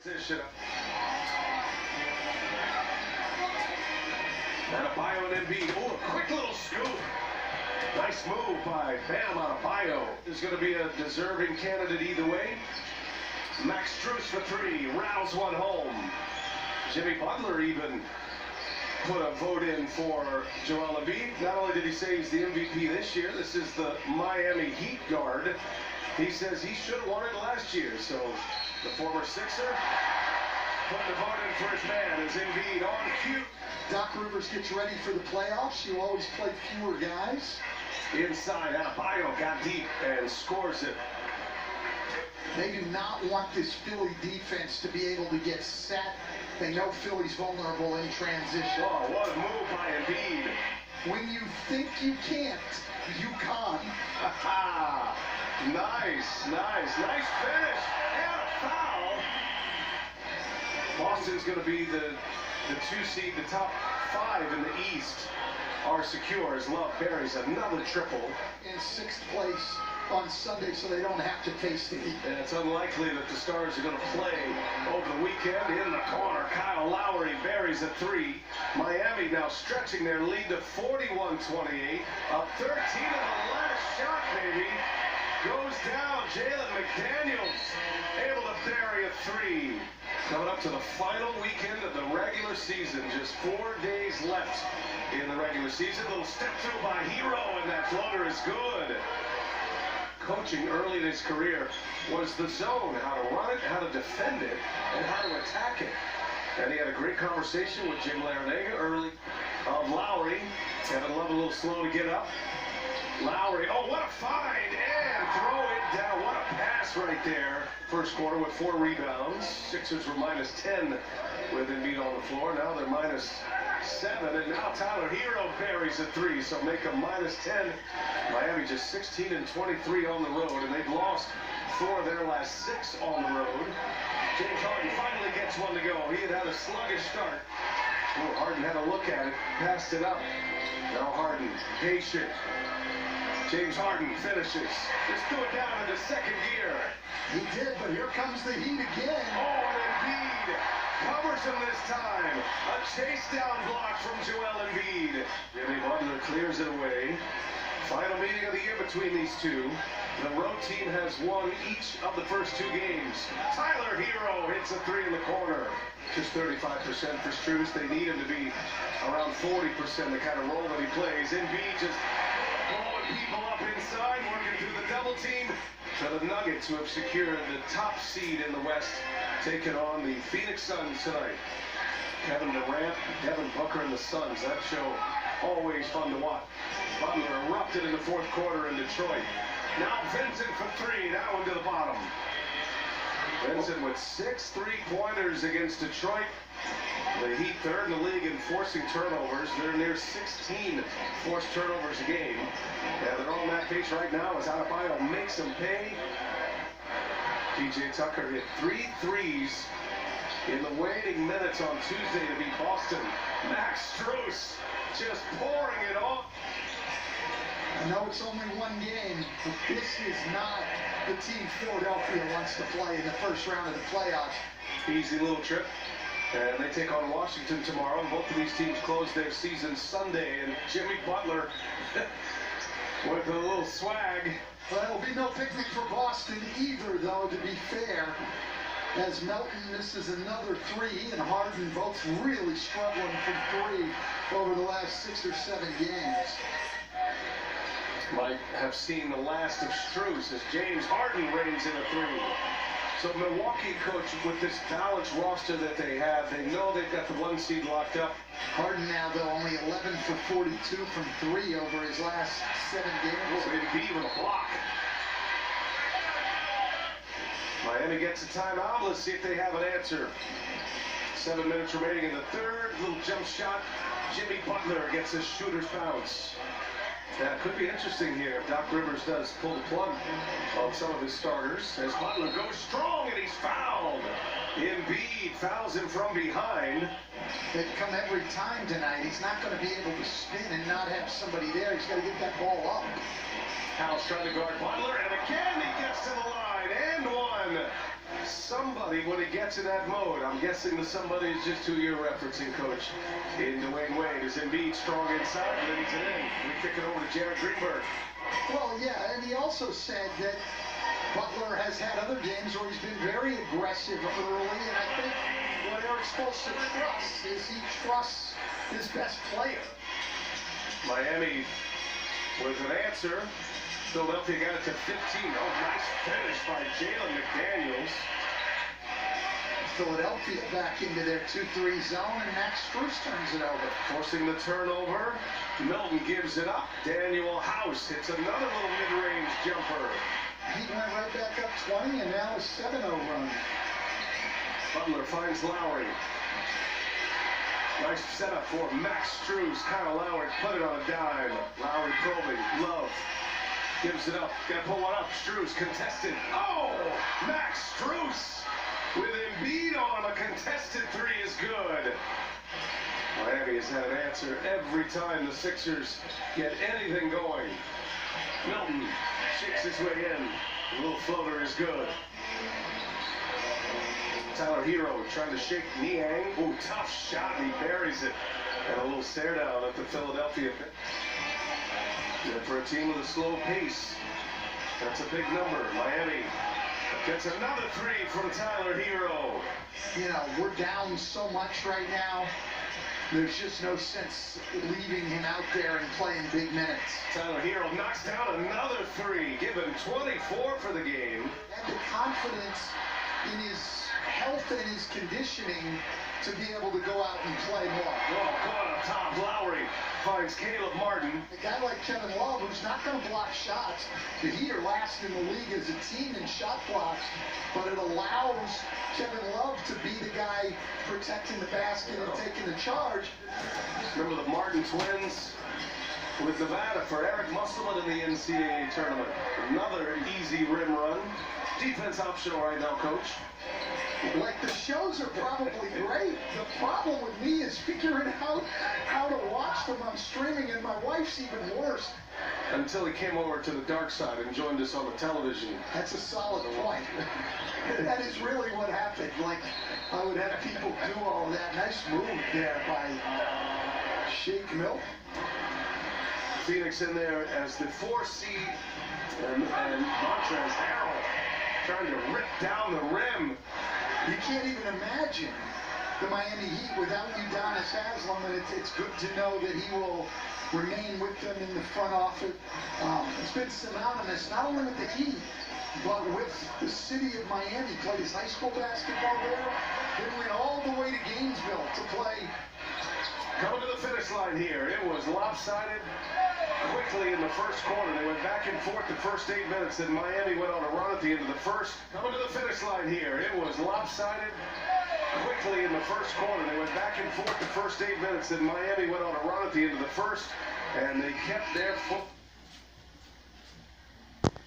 Position. Adebayo and Embiid. Oh, a quick little scoop. Nice move by Bam Adebayo. There's going to be a deserving candidate either way. Max Strus for three. Rounds one home. Jimmy Butler even put a vote in for Joel Embiid. Not only did he say he's the MVP this year, this is the Miami Heat guard. He says he should have won it last year. So the former Sixer putting the vote in for his man is Embiid on cue. Doc Rivers gets ready for the playoffs. You always play fewer guys. Inside, Adebayo got deep and scores it. They do not want this Philly defense to be able to get set. They know Philly's vulnerable in transition. Oh, what a move by Embiid. When you think you can't, you can't. Nice finish. And a foul. Boston's going to be the two seed, the top five in the East are secure as Love buries another triple. In sixth place on Sunday, so they don't have to face the Heat. And it's unlikely that the Stars are going to play over the weekend. In the corner, Kyle Lowry buries a three. Miami now stretching their lead to 41-28. Up 13 of the last shot, baby. Goes down. Jalen McDaniels able to bury a three. Coming up to the final weekend of the regular season. Just 4 days left in the regular season. Little step through by Hero, and that floater is good. Coaching early in his career was the zone, how to run it, how to defend it, and how to attack it. And he had a great conversation with Jim Larrañaga early of Lowry. Kevin Love a little slow to get up. Lowry, oh, what a find, and throw it down. What a pass right there. First quarter with 4 rebounds. Sixers were -10 with Embiid on the floor. Now they're -7, and now Tyler Hero buries a three, so make them -10. Miami just 16 and 23 on the road, and they've lost 4 of their last 6 on the road. James Harden finally gets one to go. He had a sluggish start. Oh, Harden had a look at it, passed it up. Now Harden, patient. James Harden finishes. Just threw it down into second gear. He did, but here comes the Heat again. Oh, and Embiid covers him this time. A chase down block from Joel Embiid. Jimmy Butler clears it away. Final meeting of the year between these two. The road team has won each of the first 2 games. Tyler Hero hits a three in the corner. Just 35% for Strus. They need him to be around 40%, the kind of role that he plays. Embiid just blowing people up inside, working through the double team. For the Nuggets, who have secured the top seed in the West, taking on the Phoenix Suns tonight. Kevin Durant, Devin Booker, and the Suns. That show always fun to watch. Butler erupted in the fourth quarter in Detroit. Now Vincent for three, that one to the bottom. Vincent with 6 3-pointers against Detroit. The Heat third in the league in forcing turnovers. They're near 16 forced turnovers a game. Yeah, they're on that pace right now as Adebayo makes them pay. PJ Tucker hit 3 threes in the waning minutes on Tuesday to beat Boston. Max Strus just pouring it off. I know it's only 1 game, but this is not the team Philadelphia wants to play in the first round of the playoffs. Easy little trip. And they take on Washington tomorrow. Both of these teams close their season Sunday. And Jimmy Butler with a little swag. Well, there'll be no picnic for Boston either, though, to be fair. As Melton misses another 3, and Harden both really struggling from 3 over the last 6 or 7 games. Might have seen the last of Strus as James Harden reigns in a 3. So Milwaukee, coach, with this balanced roster that they have, they know they've got the 1 seed locked up. Harden now, though, only 11 for 42 from 3 over his last 7 games. Oh, Embiid with a block. Miami gets a timeout. Let's see if they have an answer. 7 minutes remaining in the third. Little jump shot. Jimmy Butler gets a shooter's bounce. That could be interesting here if Doc Rivers does pull the plug on some of his starters. As Butler goes strong and he's fouled. Embiid fouls him from behind. They come every time tonight. He's not going to be able to spin and not have somebody there. He's got to get that ball up. House trying to guard Butler, and again he gets to the line, and one. Somebody, when he gets in that mode, I'm guessing the somebody is just who you're referencing, Coach, in Dwayne Wade. Is Embiid strong inside, leads it in. We kick it over to Jared Greenberg. Well, yeah, and he also said that Butler has had other games where he's been very aggressive early, and I think what Eric's supposed to trust is he trusts his best player. Miami with an answer. Philadelphia got it to 15. Oh, nice finish by Jalen McDaniels. Philadelphia back into their 2-3 zone, and Max Strus turns it over. Forcing the turnover. Milton gives it up. Daniel House hits another little mid-range jumper. He went right back up 20, and now a 7-0 run. Butler finds Lowry. Nice setup for Max Strus. Kyle Lowry put it on a dime. Lowry probing. Love gives it up. Gonna pull one up. Strus contested. Oh! Max Strus with Embiid on. A contested three is good. Miami has had an answer every time the Sixers get anything going. Milton shakes his way in. The little floater is good. Tyler Hero trying to shake Niang. Ooh, tough shot, and he buries it. And a little stare down at the Philadelphia. And for a team with a slow pace, that's a big number. Miami gets another three from Tyler Hero. You know, we're down so much right now. There's just no sense leaving him out there and playing big minutes. Tyler Hero knocks down another three, given 24 for the game. And the confidence in his health and his conditioning to be able to go out and play more. Oh, caught up top. Lowry finds Caleb Martin. A guy like Kevin Love, who's not going to block shots. The Heat are last in the league as a team in shot blocks, but it allows Kevin Love to be the guy protecting the basket and taking the charge. Remember the Martin twins with Nevada for Eric Musselman in the NCAA tournament. Another easy rim run. Defense optional right now, Coach. Like, the shows are probably great. The problem with me is figuring out how to watch them on streaming, and my wife's even worse. Until he came over to the dark side and joined us on the television. That's a solid point. That is really what happened. Like, I would have people do all of that. Nice move there by Shake Milton. Phoenix in there as the 4 seed, and Montrezl Harrell trying to rip down the rim. You can't even imagine the Miami Heat without Udonis Haslem, and it's good to know that he will remain with them in the front office. It's been synonymous, not only with the Heat, but with the city of Miami. Played his high school basketball there, then went all the way to Gainesville to play. Coming to the finish line here. It was lopsided quickly in the first quarter. They went back and forth the first 8 minutes, and Miami went on a run at the end of the first. Coming to the finish line here. It was lopsided quickly in the first quarter. They went back and forth the first 8 minutes, and Miami went on a run at the end of the first, and they kept their foot.